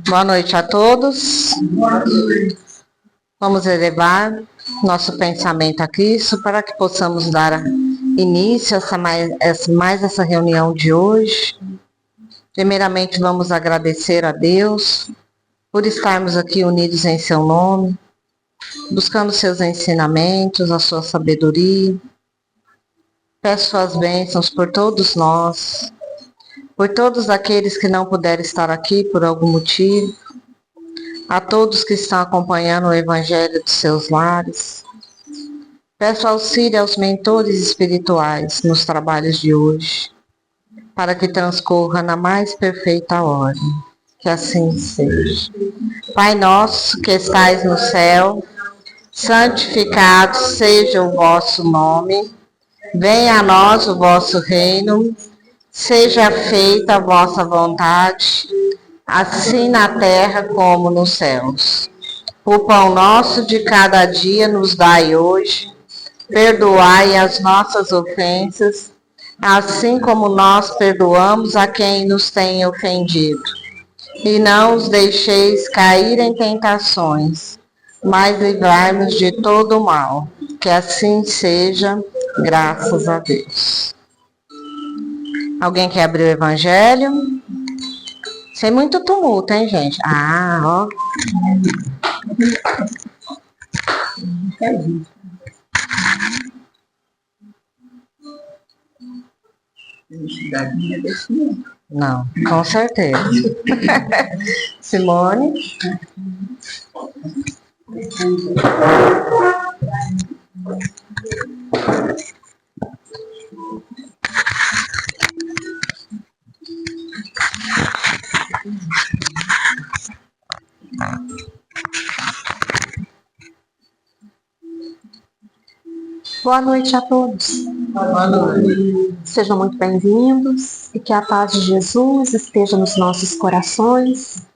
Boa noite a todos. Vamos elevar nosso pensamento a Cristo para que possamos dar início a essa reunião de hoje. Primeiramente, vamos agradecer a Deus por estarmos aqui unidos em seu nome, buscando seus ensinamentos, a sua sabedoria. Peço suas bênçãos por todos nós, por todos aqueles que não puderam estar aqui por algum motivo, a todos que estão acompanhando o Evangelho dos seus lares. Peço auxílio aos mentores espirituais nos trabalhos de hoje, para que transcorra na mais perfeita ordem. Que assim seja. Pai nosso que estais no céu, santificado seja o vosso nome. Venha a nós o vosso reino. Seja feita a vossa vontade, assim na terra como nos céus. O pão nosso de cada dia nos dai hoje. Perdoai as nossas ofensas, assim como nós perdoamos a quem nos tem ofendido. E não os deixeis cair em tentações, mas livrai-nos de todo o mal. Que assim seja, graças a Deus. Alguém quer abrir o Evangelho? Sem muito tumulto, hein, gente? Ó. Não, com certeza. Simone? Boa noite a todos. Boa noite. Sejam muito bem-vindos e que a paz de Jesus esteja nos nossos corações,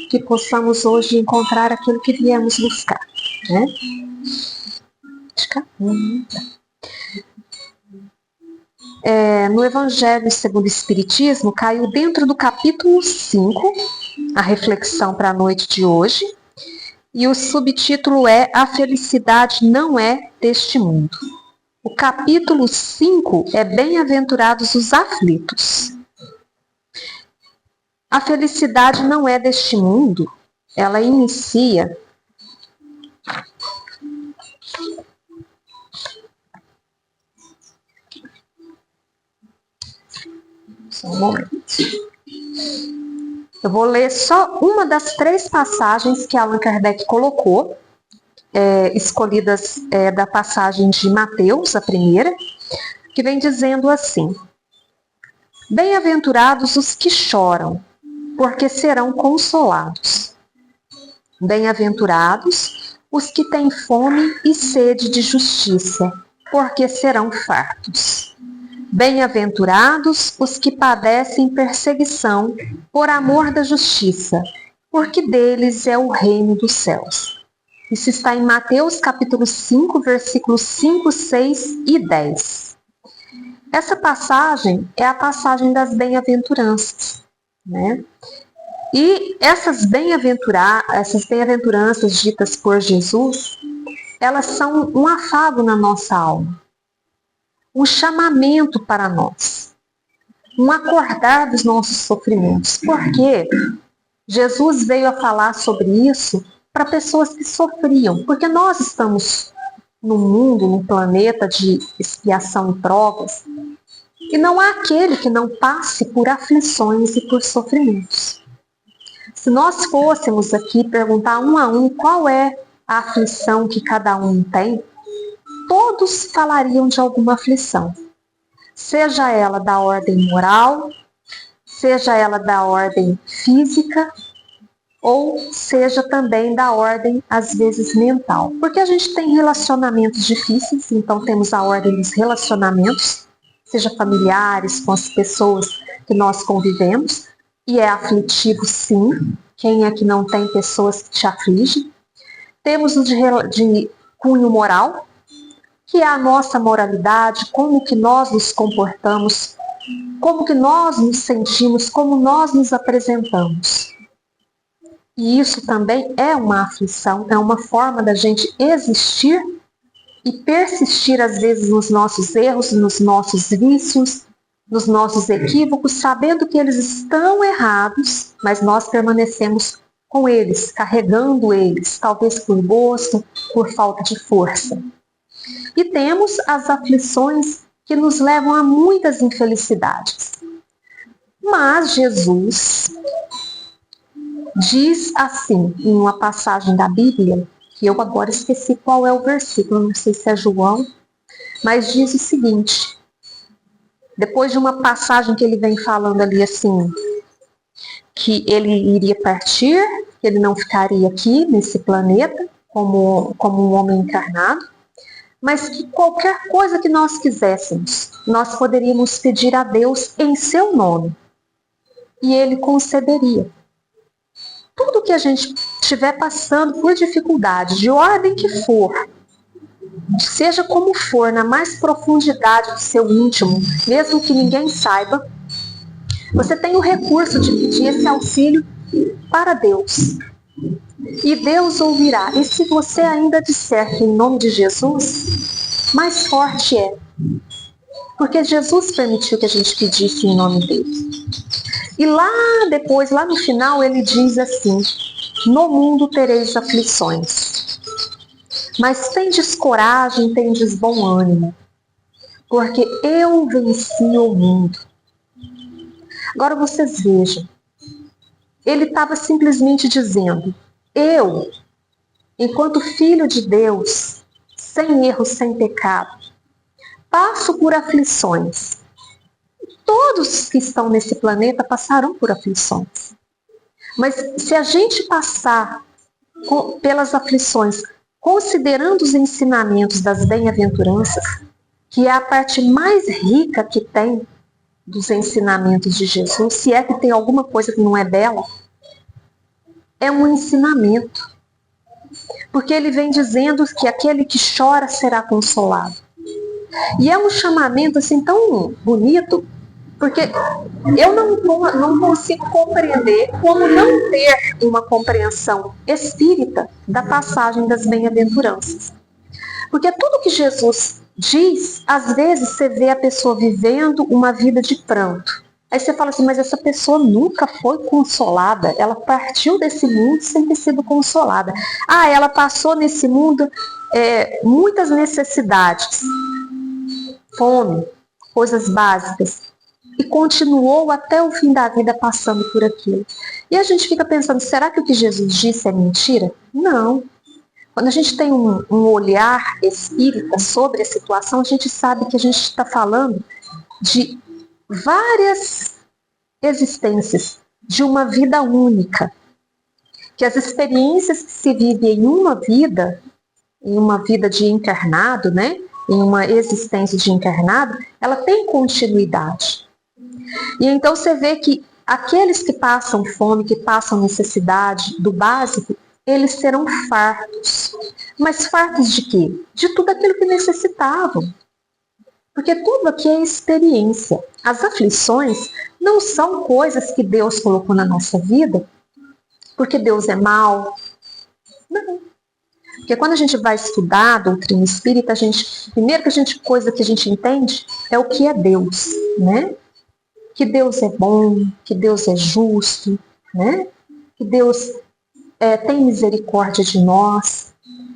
que possamos hoje encontrar aquilo que viemos buscar, né? No Evangelho segundo o Espiritismo, caiu dentro do capítulo 5, a reflexão para a noite de hoje, e o subtítulo é A Felicidade Não É Deste Mundo. O capítulo 5 é Bem-aventurados os aflitos. A felicidade não é deste mundo, ela inicia só um momento. Eu vou ler só uma das 3 passagens que Allan Kardec colocou, escolhidas da passagem de Mateus, a primeira, que vem dizendo assim: Bem-aventurados os que choram, porque serão consolados. Bem-aventurados os que têm fome e sede de justiça, porque serão fartos. Bem-aventurados os que padecem perseguição por amor da justiça, porque deles é o reino dos céus. Isso está em Mateus capítulo 5, versículos 5, 6 e 10. Essa passagem é a passagem das bem-aventuranças, né? E essas bem-aventuranças ditas por Jesus, elas são um afago na nossa alma, um chamamento para nós, um acordar dos nossos sofrimentos, porque Jesus veio a falar sobre isso para pessoas que sofriam, porque nós estamos num mundo, num planeta de expiação e provas, e não há aquele que não passe por aflições e por sofrimentos. Se nós fôssemos aqui perguntar um a um qual é a aflição que cada um tem, todos falariam de alguma aflição, seja ela da ordem moral, seja ela da ordem física, ou seja também da ordem, às vezes, mental. Porque a gente tem relacionamentos difíceis, então temos a ordem dos relacionamentos, seja familiares, com as pessoas que nós convivemos, e é aflitivo sim. Quem é que não tem pessoas que te afligem? Temos o de cunho moral, que é a nossa moralidade, como que nós nos comportamos como que nós nos sentimos, como nós nos apresentamos. E isso também é uma aflição, é uma forma da gente existir e persistir às vezes nos nossos erros, nos nossos vícios, nos nossos equívocos, sabendo que eles estão errados, mas nós permanecemos com eles, carregando eles, talvez por gosto, por falta de força. E temos as aflições que nos levam a muitas infelicidades. Mas Jesus diz assim, em uma passagem da Bíblia, que eu agora esqueci qual é o versículo, não sei se é João, mas diz o seguinte, depois de uma passagem que ele vem falando ali assim, que ele iria partir, que ele não ficaria aqui nesse planeta como um homem encarnado, mas que qualquer coisa que nós quiséssemos, nós poderíamos pedir a Deus em seu nome, e ele concederia. Tudo que a gente estiver passando por dificuldade, de ordem que for, seja como for, na mais profundidade do seu íntimo, mesmo que ninguém saiba, você tem o recurso de pedir esse auxílio para Deus. E Deus ouvirá. E se você ainda disser que em nome de Jesus, mais forte é. Porque Jesus permitiu que a gente pedisse em nome dele. E lá depois, lá no final, ele diz assim, no mundo tereis aflições. Mas tendes coragem, tendes bom ânimo, porque eu venci o mundo. Agora vocês vejam, ele estava simplesmente dizendo, eu, enquanto filho de Deus, sem erro, sem pecado, passo por aflições. Todos que estão nesse planeta passaram por aflições. Mas se a gente passar pelas aflições, considerando os ensinamentos das bem-aventuranças, que é a parte mais rica que tem dos ensinamentos de Jesus, se é que tem alguma coisa que não é bela, é um ensinamento. Porque ele vem dizendo que aquele que chora será consolado. E é um chamamento assim tão bonito, porque eu não consigo compreender como não ter uma compreensão espírita da passagem das bem-aventuranças. Porque tudo que Jesus diz, às vezes você vê a pessoa vivendo uma vida de pranto. Aí você fala assim, mas essa pessoa nunca foi consolada, ela partiu desse mundo sem ter sido consolada. Ah, ela passou nesse mundo muitas necessidades, fome, coisas básicas, e continuou até o fim da vida passando por aquilo. E a gente fica pensando, será que o que Jesus disse é mentira? Não. Quando a gente tem um olhar espírita sobre a situação, a gente sabe que a gente está falando de várias existências, de uma vida única. Que as experiências que se vivem em uma vida de encarnado, né? Em uma existência de encarnado, ela tem continuidade. E então você vê que aqueles que passam fome, que passam necessidade do básico, eles serão fartos. Mas fartos de quê? De tudo aquilo que necessitavam. Porque tudo aqui é experiência. As aflições não são coisas que Deus colocou na nossa vida porque Deus é mau. Não. Porque quando a gente vai estudar a doutrina espírita, primeira coisa que a gente entende é o que é Deus, né? Que Deus é bom, que Deus é justo, né? Que Deus tem misericórdia de nós.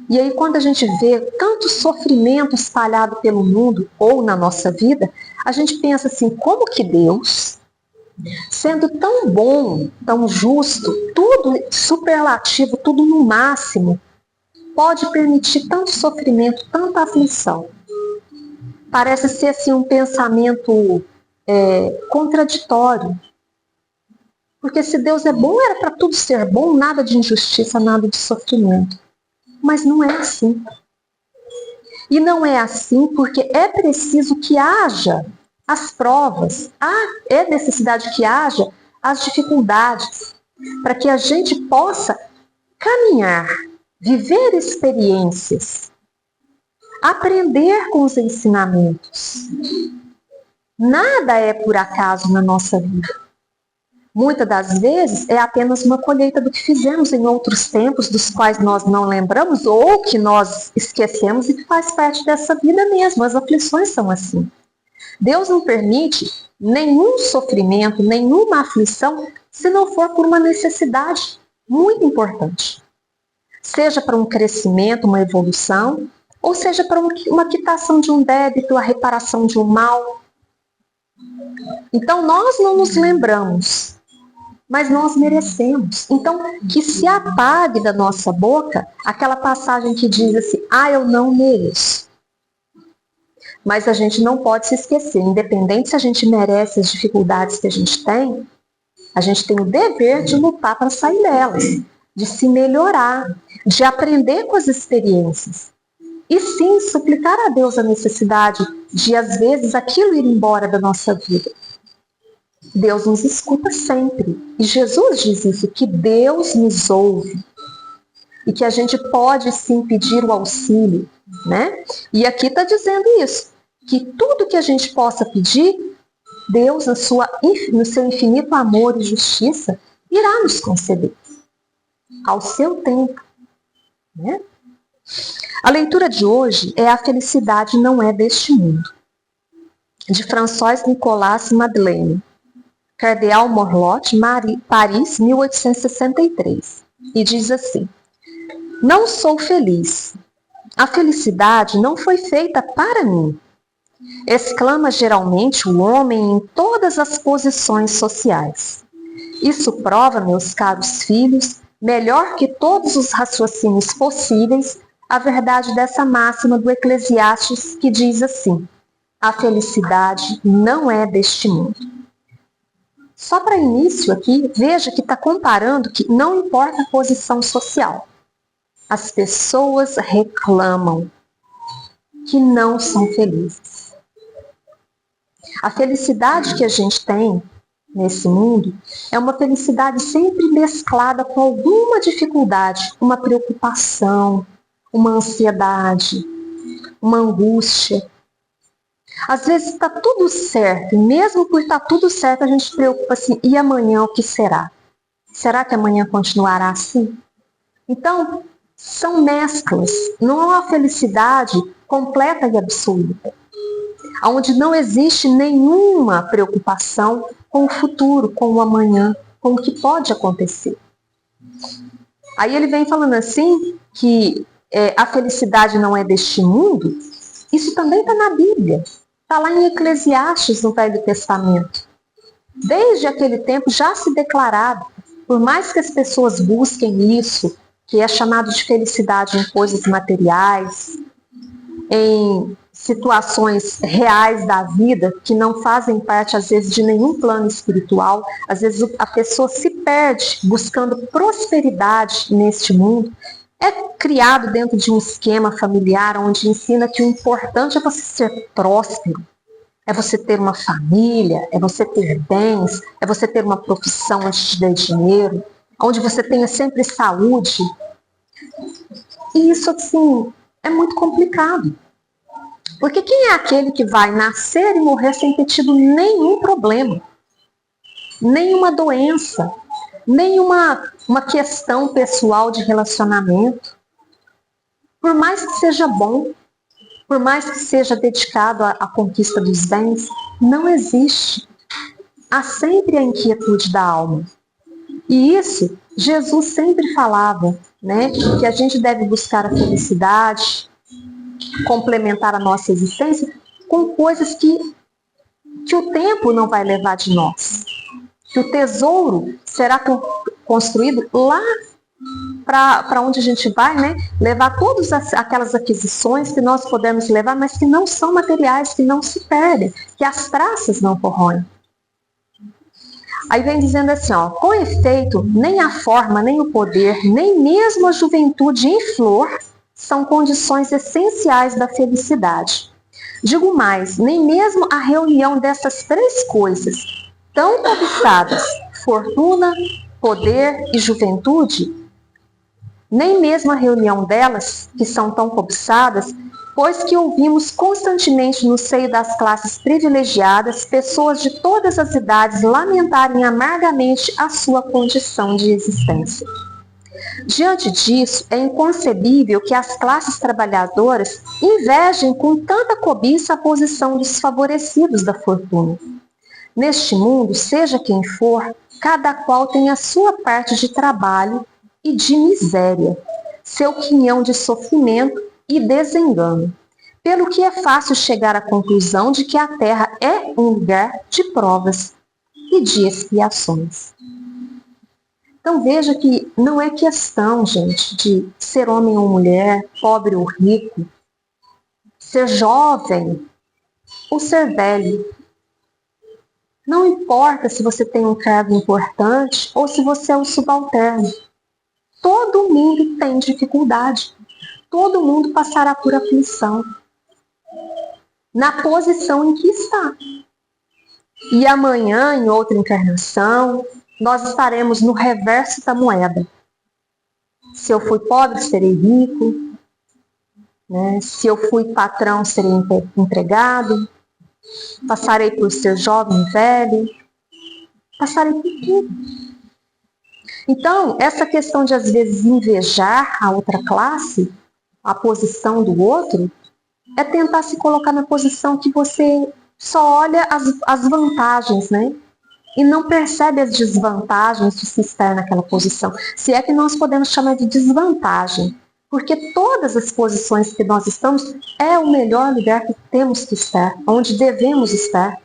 E aí quando a gente vê tanto sofrimento espalhado pelo mundo ou na nossa vida, a gente pensa assim, como que Deus, sendo tão bom, tão justo, tudo superlativo, tudo no máximo, pode permitir tanto sofrimento, tanta aflição? Parece ser assim um pensamento contraditório. Porque se Deus é bom, era para tudo ser bom, nada de injustiça, nada de sofrimento. Mas não é assim. E não é assim porque é preciso que haja as provas, é necessidade que haja as dificuldades, para que a gente possa caminhar, viver experiências, aprender com os ensinamentos. Nada é por acaso na nossa vida. Muitas das vezes é apenas uma colheita do que fizemos em outros tempos, dos quais nós não lembramos ou que nós esquecemos e que faz parte dessa vida mesmo. As aflições são assim. Deus não permite nenhum sofrimento, nenhuma aflição, se não for por uma necessidade muito importante. Seja para um crescimento, uma evolução, ou seja para uma quitação de um débito, a reparação de um mal. Então nós não nos lembramos, mas nós merecemos. Então que se apague da nossa boca aquela passagem que diz assim, eu não mereço. Mas a gente não pode se esquecer, independente se a gente merece as dificuldades que a gente tem o dever de lutar para sair delas, de se melhorar, de aprender com as experiências. E sim, suplicar a Deus a necessidade de, às vezes, aquilo ir embora da nossa vida. Deus nos escuta sempre. E Jesus diz isso, que Deus nos ouve. E que a gente pode, sim, pedir o auxílio, né? E aqui está dizendo isso, que tudo que a gente possa pedir, Deus, no seu infinito amor e justiça, irá nos conceder. Ao seu tempo, né? A leitura de hoje é A Felicidade Não É Deste Mundo, de François Nicolas Madeleine, Cardeal Morlot, Paris, 1863. E diz assim: não sou feliz. A felicidade não foi feita para mim. Exclama geralmente o homem em todas as posições sociais. Isso prova, meus caros filhos, melhor que todos os raciocínios possíveis, a verdade dessa máxima do Eclesiastes que diz assim: a felicidade não é deste mundo. Só para início aqui, veja que está comparando que não importa a posição social. As pessoas reclamam que não são felizes. A felicidade que a gente tem nesse mundo é uma felicidade sempre mesclada com alguma dificuldade, uma preocupação, uma ansiedade, uma angústia. Às vezes está tudo certo, e mesmo por estar tudo certo, a gente se preocupa assim, e amanhã o que será? Será que amanhã continuará assim? Então, são mesclas, não é uma felicidade completa e absoluta, onde não existe nenhuma preocupação com o futuro, com o amanhã, com o que pode acontecer. Aí ele vem falando assim, que a felicidade não é deste mundo. Isso também está na Bíblia, está lá em Eclesiastes, no Velho Testamento. Desde aquele tempo já se declarado, por mais que as pessoas busquem isso, que é chamado de felicidade em coisas materiais, em situações reais da vida, que não fazem parte, às vezes, de nenhum plano espiritual. Às vezes a pessoa se perde buscando prosperidade neste mundo. É criado dentro de um esquema familiar onde ensina que o importante é você ser próspero, é você ter uma família, é você ter bens, é você ter uma profissão antes de ter dinheiro, onde você tenha sempre saúde. E isso, assim, é muito complicado. Porque quem é aquele que vai nascer e morrer sem ter tido nenhum problema, nenhuma doença, nenhuma questão pessoal de relacionamento? Por mais que seja bom, por mais que seja dedicado à conquista dos bens, não existe. Há sempre a inquietude da alma. E isso, Jesus sempre falava, né, que a gente deve buscar a felicidade, complementar a nossa existência com coisas que o tempo não vai levar de nós. Que o tesouro será construído lá para onde a gente vai, né? Levar todas aquelas aquisições que nós podemos levar, mas que não são materiais, que não se perdem, que as traças não corroem. Aí vem dizendo assim, com efeito, nem a forma, nem o poder, nem mesmo a juventude em flor são condições essenciais da felicidade. Digo mais, nem mesmo a reunião dessas três coisas, tão cobiçadas, fortuna, poder e juventude, nem mesmo a reunião delas, que são tão cobiçadas, pois que ouvimos constantemente no seio das classes privilegiadas pessoas de todas as idades lamentarem amargamente a sua condição de existência. Diante disso, é inconcebível que as classes trabalhadoras invejem com tanta cobiça a posição dos desfavorecidos da fortuna. Neste mundo, seja quem for, cada qual tem a sua parte de trabalho e de miséria, seu quinhão de sofrimento e desengano, pelo que é fácil chegar à conclusão de que a Terra é um lugar de provas e de expiações. Então veja que não é questão, gente, de ser homem ou mulher, pobre ou rico, ser jovem ou ser velho. Não importa se você tem um cargo importante ou se você é um subalterno. Todo mundo tem dificuldade. Todo mundo passará por aflição. Na posição em que está. E amanhã, em outra encarnação, nós estaremos no reverso da moeda. Se eu fui pobre, serei rico. Né? Se eu fui patrão, serei empregado. Passarei por ser jovem e velho. Passarei por tudo. Então, essa questão de às vezes invejar a outra classe, a posição do outro, é tentar se colocar na posição que você só olha as vantagens, né? E não percebe as desvantagens de se estar naquela posição. Se é que nós podemos chamar de desvantagem. Porque todas as posições que nós estamos é o melhor lugar que temos que estar, onde devemos estar.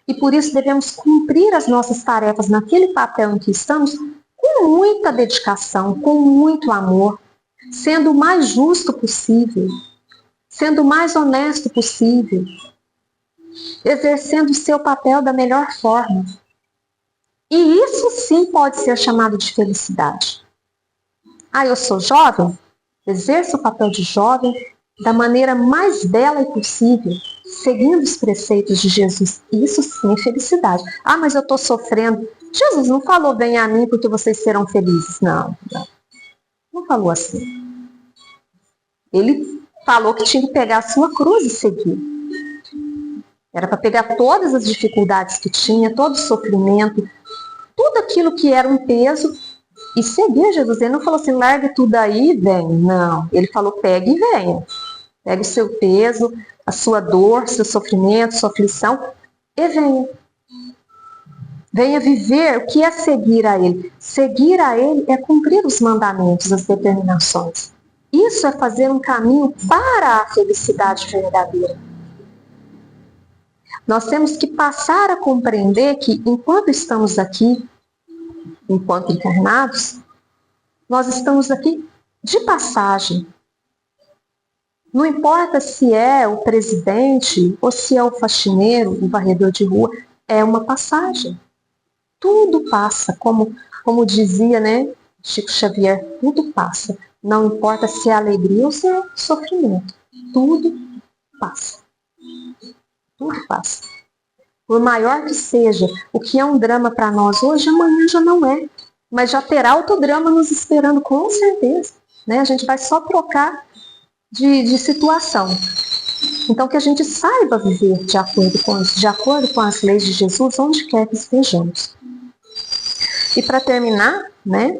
E por isso devemos cumprir as nossas tarefas naquele papel em que estamos com muita dedicação, com muito amor, sendo o mais justo possível, sendo o mais honesto possível, exercendo o seu papel da melhor forma. E isso sim pode ser chamado de felicidade. Ah, eu sou jovem? Exerça o papel de jovem da maneira mais bela e possível, seguindo os preceitos de Jesus. Isso sim é felicidade. Ah, mas eu estou sofrendo. Jesus não falou bem a mim porque vocês serão felizes. Não. Não falou assim. Ele falou que tinha que pegar a sua cruz e seguir. Era para pegar todas as dificuldades que tinha, todo o sofrimento, tudo aquilo que era um peso e seguir Jesus. Ele não falou assim, largue tudo aí e venha. Não, ele falou, pegue e venha. Pegue o seu peso, a sua dor, seu sofrimento, sua aflição e venha. Venha viver o que é seguir a Ele. Seguir a Ele é cumprir os mandamentos, as determinações. Isso é fazer um caminho para a felicidade verdadeira. Nós temos que passar a compreender que, enquanto estamos aqui, enquanto encarnados, nós estamos aqui de passagem. Não importa se é o presidente ou se é o faxineiro, o varredor de rua, é uma passagem. Tudo passa, como dizia, né, Chico Xavier, tudo passa. Não importa se é alegria ou se é sofrimento. Tudo passa. Tudo passa. Por maior que seja, o que é um drama para nós hoje, amanhã já não é. Mas já terá outro drama nos esperando, com certeza. Né? A gente vai só trocar de situação. Então, que a gente saiba viver de acordo com as leis de Jesus, onde quer que estejamos. E para terminar, né?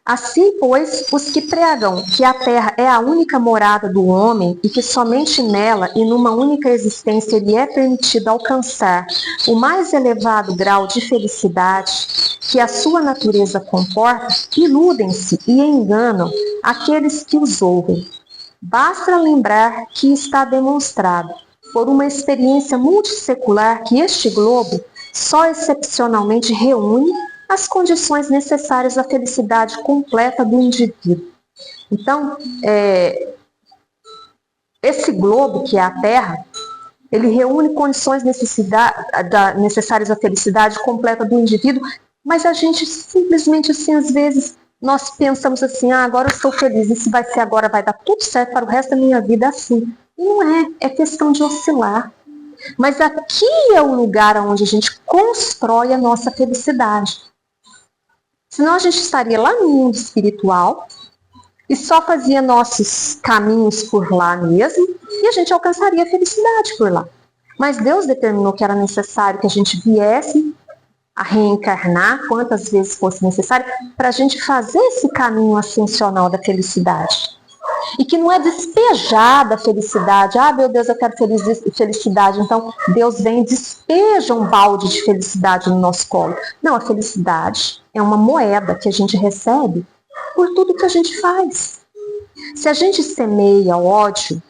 Assim, pois, os que pregam que a terra é a única morada do homem e que somente nela e numa única existência lhe é permitido alcançar o mais elevado grau de felicidade que a sua natureza comporta, iludem-se e enganam aqueles que os ouvem. Basta lembrar que está demonstrado, por uma experiência multissecular, que este globo só excepcionalmente reúne as condições necessárias à felicidade completa do indivíduo. Então, esse globo, que é a Terra, ele reúne condições necessárias à felicidade completa do indivíduo, mas a gente simplesmente assim, às vezes, nós pensamos assim, agora eu estou feliz, e se vai ser agora, vai dar tudo certo para o resto da minha vida assim. E não é questão de oscilar. Mas aqui é o lugar onde a gente constrói a nossa felicidade. Senão a gente estaria lá no mundo espiritual, e só fazia nossos caminhos por lá mesmo, e a gente alcançaria a felicidade por lá. Mas Deus determinou que era necessário que a gente viesse a reencarnar quantas vezes fosse necessário para a gente fazer esse caminho ascensional da felicidade. E que não é despejar da felicidade. Ah, meu Deus, eu quero felicidade. Então, Deus vem e despeja um balde de felicidade no nosso colo. Não, a felicidade é uma moeda que a gente recebe por tudo que a gente faz. Se a gente semeia ódio,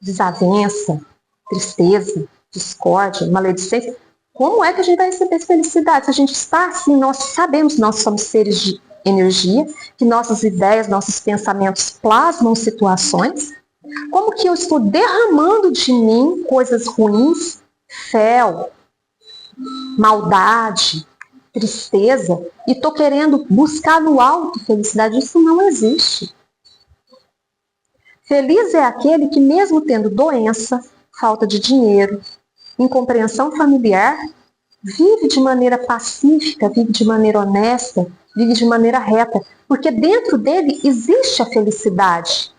desavença, tristeza, discórdia, maledicência, como é que a gente vai receber felicidade? Se a gente está assim, nós sabemos que nós somos seres de energia, que nossas ideias, nossos pensamentos plasmam situações. Como que eu estou derramando de mim coisas ruins, fel, maldade, tristeza, e estou querendo buscar no alto felicidade? Isso não existe. Feliz é aquele que, mesmo tendo doença, falta de dinheiro, incompreensão familiar, vive de maneira pacífica, vive de maneira honesta, vive de maneira reta, porque dentro dele existe a felicidade.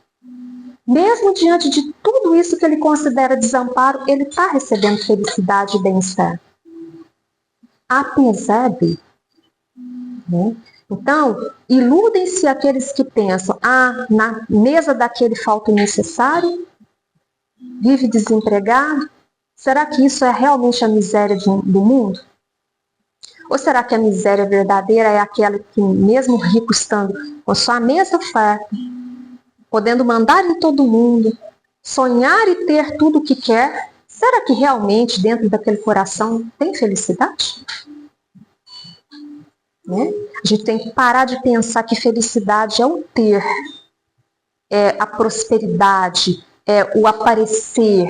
Mesmo diante de tudo isso que ele considera desamparo, ele está recebendo felicidade e bem-estar. Apesar de. Né? Então, iludem-se aqueles que pensam, na mesa daquele falta o necessário, vive desempregado. Será que isso é realmente a miséria do mundo? Ou será que a miséria verdadeira é aquela que, mesmo rico estando com sua mesa farta, podendo mandar em todo mundo, sonhar e ter tudo o que quer, será que realmente dentro daquele coração tem felicidade? Né? A gente tem que parar de pensar que felicidade é o ter, é a prosperidade, é o aparecer.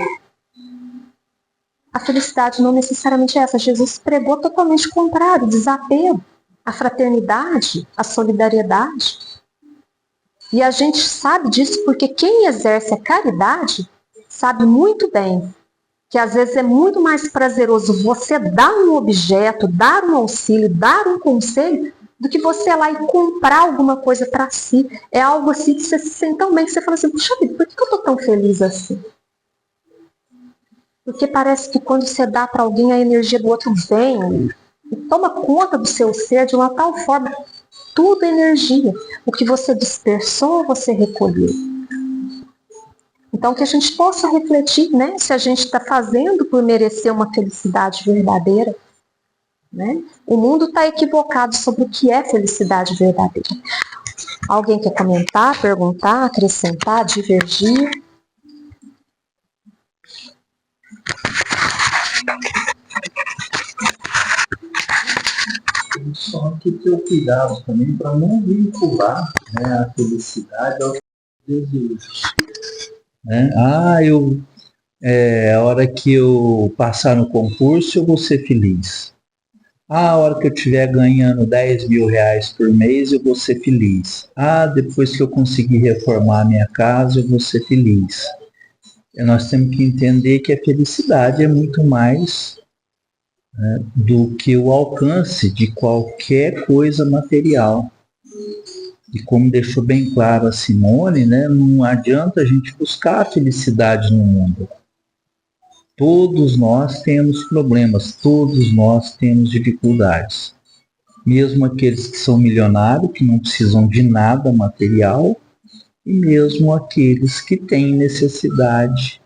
A felicidade não necessariamente é essa. Jesus pregou totalmente o contrário, o desapego, a fraternidade, a solidariedade. E a gente sabe disso porque quem exerce a caridade sabe muito bem que às vezes é muito mais prazeroso você dar um objeto, dar um auxílio, dar um conselho, do que você ir lá e comprar alguma coisa para si. É algo assim que você se sente tão bem que você fala assim, puxa vida, por que eu estou tão feliz assim? Porque parece que quando você dá para alguém, a energia do outro vem e toma conta do seu ser de uma tal forma. Tudo é energia. O que você dispersou, você recolheu. Então, que a gente possa refletir, né, se a gente está fazendo por merecer uma felicidade verdadeira. Né? O mundo está equivocado sobre o que é felicidade verdadeira. Alguém quer comentar, perguntar, acrescentar, divergir? Só que ter o cuidado também para não vincular, né, a felicidade aos desejos. Né? A hora que eu passar no concurso eu vou ser feliz. A hora que eu estiver ganhando 10 mil reais por mês eu vou ser feliz. Depois que eu conseguir reformar a minha casa eu vou ser feliz. E nós temos que entender que a felicidade é muito mais, né, do que o alcance de qualquer coisa material. E como deixou bem claro a Simone, né, não adianta a gente buscar a felicidade no mundo. Todos nós temos problemas, todos nós temos dificuldades. Mesmo aqueles que são milionários, que não precisam de nada material, e mesmo aqueles que têm necessidade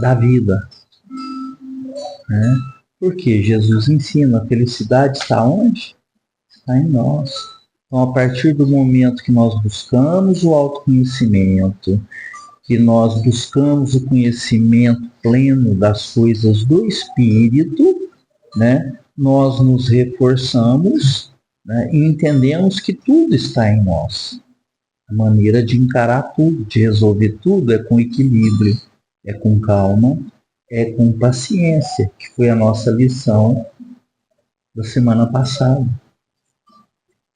da vida. Né? Porque Jesus ensina, a felicidade está onde? Está em nós. Então, a partir do momento que nós buscamos o autoconhecimento, que nós buscamos o conhecimento pleno das coisas do Espírito, né, nós nos reforçamos, né, e entendemos que tudo está em nós. A maneira de encarar tudo, de resolver tudo é com equilíbrio, é com calma, é com paciência, que foi a nossa lição da semana passada.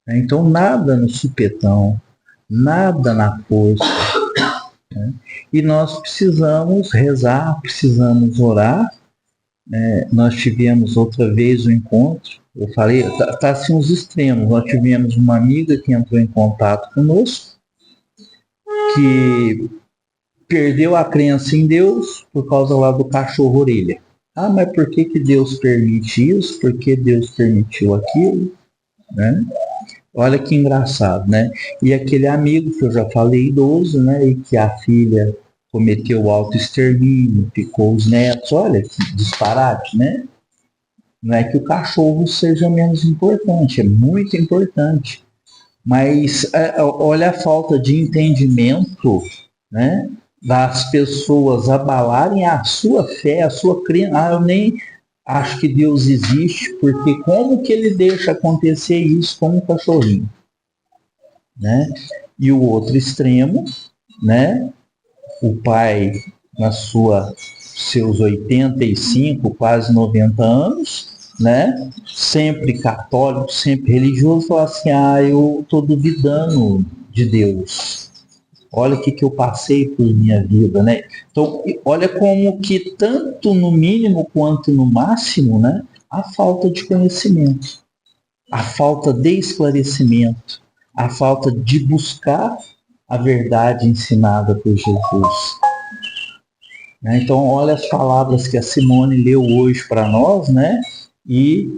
Então, nada no supetão, nada na força. Né? E nós precisamos rezar, precisamos orar. Nós tivemos outra vez um encontro, eu falei, tá assim os extremos. Nós tivemos uma amiga que entrou em contato conosco. que perdeu a crença em Deus por causa lá do cachorro-orelha. Ah, mas por que Deus permite isso? Por que Deus permitiu aquilo? Né? Olha que engraçado, né? E aquele amigo que eu já falei, idoso, né? E que a filha cometeu autoextermínio, picou os netos. Olha que disparate, né? Não é que o cachorro seja menos importante, é muito importante. Mas olha a falta de entendimento, né? Das pessoas abalarem a sua fé, a sua crença. Ah, eu nem acho que Deus existe, porque como que ele deixa acontecer isso com um cachorrinho? Né? E o outro extremo, né? O pai, seus 85, quase 90 anos, né? Sempre católico, sempre religioso, fala assim, eu estou duvidando de Deus. Olha o que eu passei por minha vida, né? Então, olha como que tanto no mínimo quanto no máximo, né? A falta de conhecimento, a falta de esclarecimento, a falta de buscar a verdade ensinada por Jesus. Então, olha as palavras que a Simone leu hoje para nós, né? E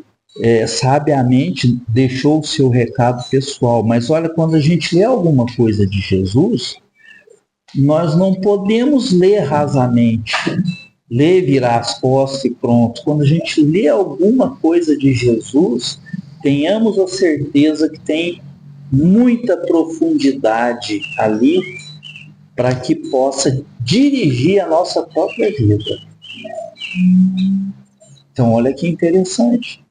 sabiamente deixou o seu recado pessoal. Mas olha, quando a gente lê alguma coisa de Jesus, nós não podemos ler rasamente, ler, virar as costas e pronto. Quando a gente lê alguma coisa de Jesus, tenhamos a certeza que tem muita profundidade ali para que possa dirigir a nossa própria vida. Então, olha que interessante.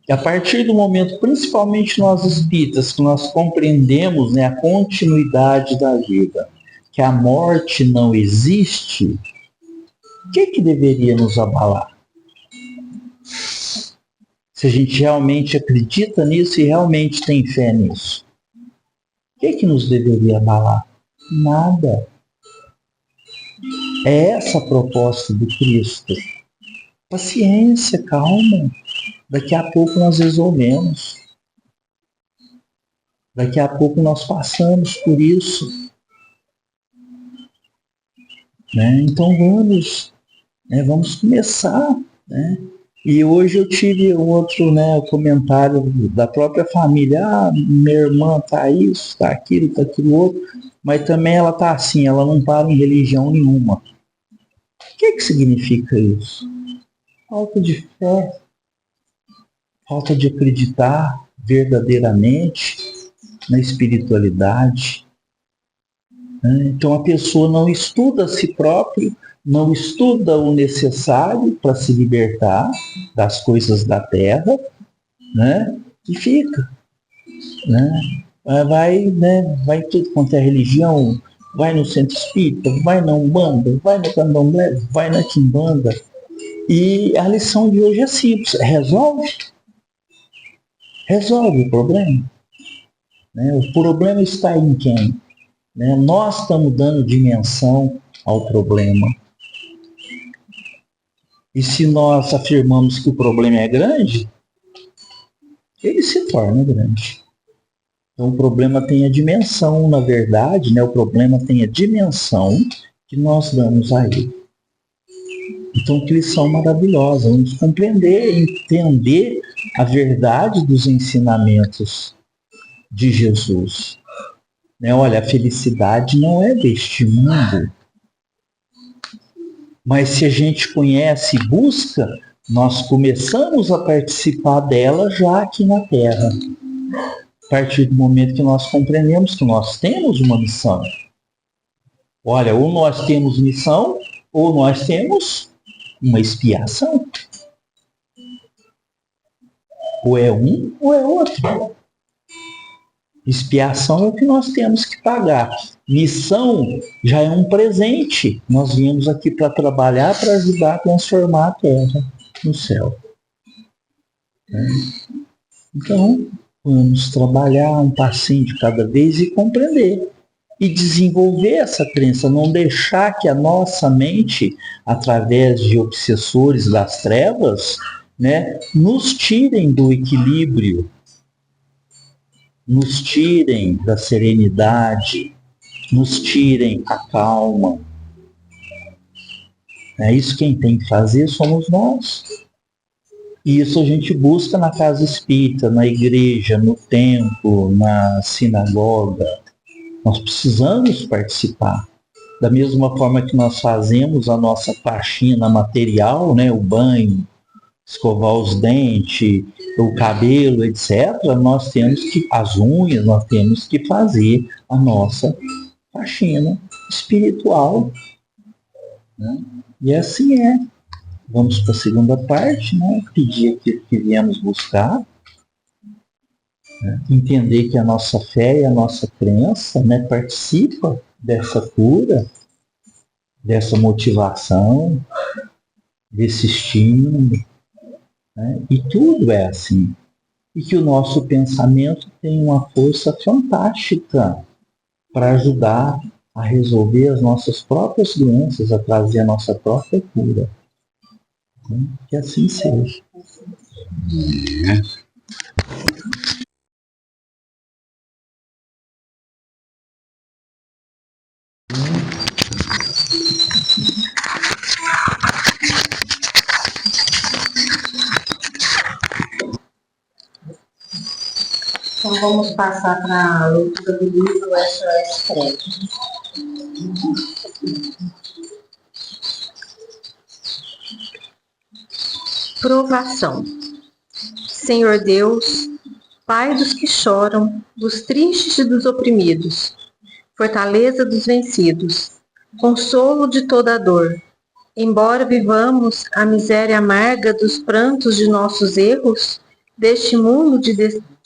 E a partir do momento, principalmente nós espíritas, que nós compreendemos, né, a continuidade da vida, que a morte não existe, o que deveria nos abalar? Se a gente realmente acredita nisso e realmente tem fé nisso, o que nos deveria abalar? Nada. É essa a proposta do Cristo. Paciência, calma. Daqui a pouco nós resolvemos. Daqui a pouco nós passamos por isso. Né? Então vamos começar. Né? E hoje eu tive outro, né, comentário da própria família. Minha irmã tá isso, tá aquilo outro. Mas também ela tá assim, ela não para em religião nenhuma. O que significa isso? Falta de fé. Falta de acreditar verdadeiramente na espiritualidade. Então a pessoa não estuda a si própria, não estuda o necessário para se libertar das coisas da terra, né? E fica. Né? Vai em tudo quanto é religião, vai no centro espírita, vai na Umbanda, vai no Candomblé, vai na Quimbanda. E a lição de hoje é simples, resolve o problema. Né? O problema está em quem? Né? Nós estamos dando dimensão ao problema. E se nós afirmamos que o problema é grande, ele se torna grande. Então o problema tem a dimensão, na verdade, né? O problema tem a dimensão que nós damos a ele. Então que lição maravilhosa, vamos compreender, entender a verdade dos ensinamentos de Jesus. Né? Olha, a felicidade não é deste mundo. Mas se a gente conhece e busca, nós começamos a participar dela já aqui na Terra. A partir do momento que nós compreendemos que nós temos uma missão. Olha, ou nós temos missão, ou nós temos uma expiação. Ou é um, ou é outro. Expiação é o que nós temos que pagar. Missão já é um presente. Nós viemos aqui para trabalhar, para ajudar a transformar a terra no céu. Então, vamos trabalhar um passinho de cada vez e compreender. E desenvolver essa crença, não deixar que a nossa mente, através de obsessores das trevas, né, nos tirem do equilíbrio, nos tirem da serenidade, nos tirem a calma. É isso, quem tem que fazer somos nós. E isso a gente busca na casa espírita, na igreja, no templo, na sinagoga. Nós precisamos participar. Da mesma forma que nós fazemos a nossa faxina material, né, o banho, escovar os dentes, o cabelo, etc., nós temos que, as unhas, nós temos que fazer a nossa faxina espiritual. Né? E assim é. Vamos para a segunda parte, né? Pedir aquilo que viemos buscar. Né? Entender que a nossa fé e a nossa crença, né, participa dessa cura, dessa motivação, desse estímulo. Né? E tudo é assim. E que o nosso pensamento tem uma força fantástica para ajudar a resolver as nossas próprias doenças, a trazer a nossa própria cura. Que assim seja. Então vamos passar para a leitura do livro SOS Crédito. Provação. Senhor Deus, Pai dos que choram, dos tristes e dos oprimidos, fortaleza dos vencidos, consolo de toda dor. Embora vivamos a miséria amarga dos prantos de nossos erros, deste mundo de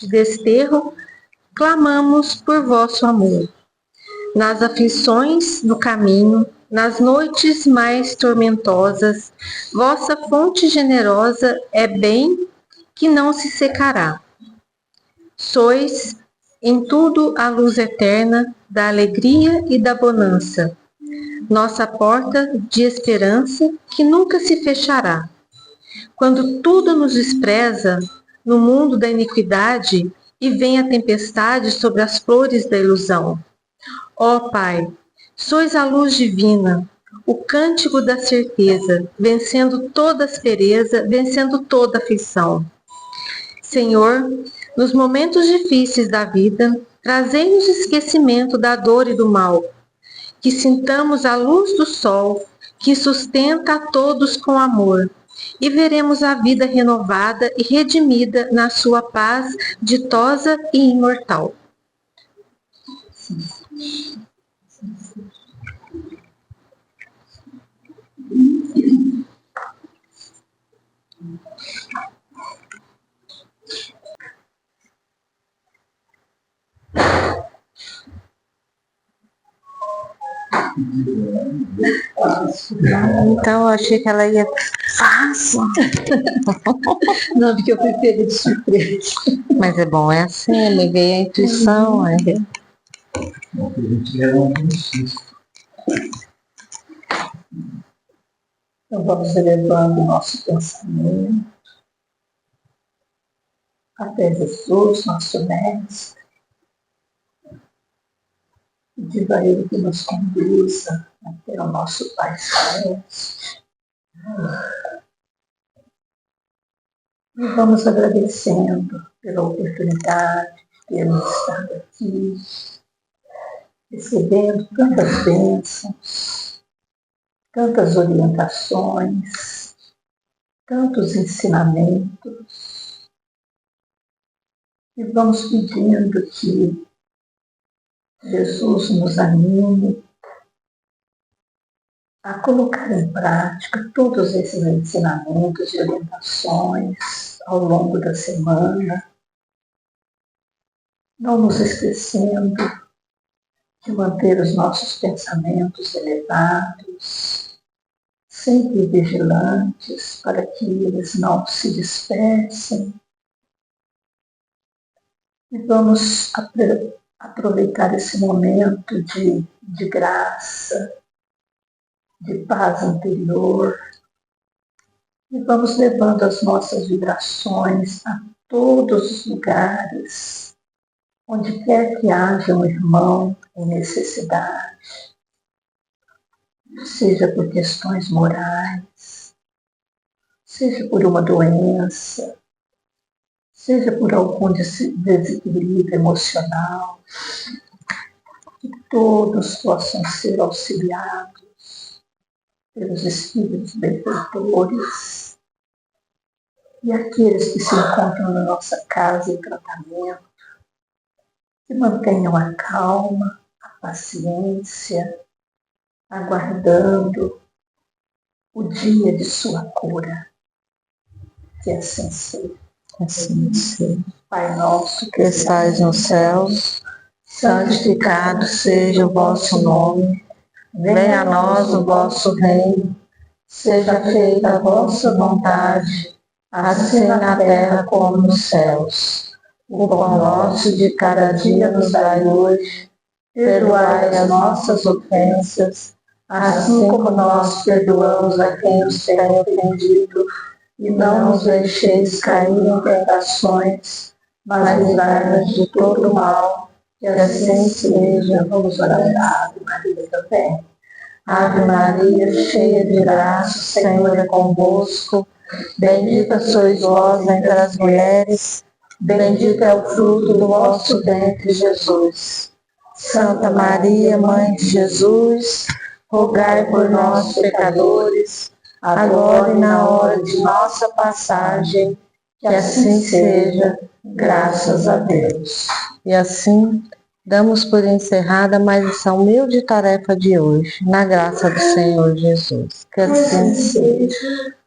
desterro, clamamos por vosso amor. Nas aflições do caminho, nas noites mais tormentosas, vossa fonte generosa é bem que não se secará. Sois em tudo a luz eterna da alegria e da bonança, nossa porta de esperança que nunca se fechará. Quando tudo nos despreza no mundo da iniquidade e vem a tempestade sobre as flores da ilusão. Ó Pai, sois a luz divina, o cântico da certeza, vencendo toda aspereza, vencendo toda aflição. Senhor, nos momentos difíceis da vida, trazei-nos esquecimento da dor e do mal, que sintamos a luz do sol, que sustenta a todos com amor, e veremos a vida renovada e redimida na sua paz ditosa e imortal. Então eu achei que ela ia fácil. Não, porque eu fui pega de surpresa. Mas é bom, é assim, me veio a intuição. É. Então vamos elevando o nosso pensamento até Jesus, nosso mestre. Pedindo a Ele que nos conduza até o nosso Pai Celeste. E vamos agradecendo pela oportunidade de termos estado aqui, recebendo tantas bênçãos, tantas orientações, tantos ensinamentos. E vamos pedindo que Jesus nos anime a colocar em prática todos esses ensinamentos e orientações ao longo da semana, não nos esquecendo de manter os nossos pensamentos elevados, sempre vigilantes para que eles não se dispersem. E vamos aproveitar esse momento de graça, de paz interior, e vamos levando as nossas vibrações a todos os lugares, onde quer que haja um irmão em necessidade, seja por questões morais, seja por uma doença, seja por algum desequilíbrio emocional, que todos possam ser auxiliados pelos Espíritos benfeitores e aqueles que se encontram na nossa casa em tratamento, que mantenham a calma, a paciência, aguardando o dia de sua cura. Que assim seja. Assim seja. Pai nosso Que estais nos céus, santificado seja o vosso nome. Venha a nós o vosso reino. Seja feita a vossa vontade, assim na terra como nos céus. O pão nosso de cada dia nos dai hoje. Perdoai as nossas ofensas, assim como nós perdoamos a quem nos tem ofendido. E não nos deixeis cair em tentações, mas livrai-nos de todo mal. Que assim seja. vamos orar. Ave Maria também. Ave Maria, cheia de graça, o Senhor é convosco. Bendita sois vós entre as mulheres, bendito é o fruto do vosso ventre, Jesus. Santa Maria, Mãe de Jesus, rogai por nós, pecadores, agora e na hora de nossa passagem. Que assim seja, graças a Deus. E assim, damos por encerrada mais essa humilde tarefa de hoje, na graça do Senhor Jesus. Que assim seja.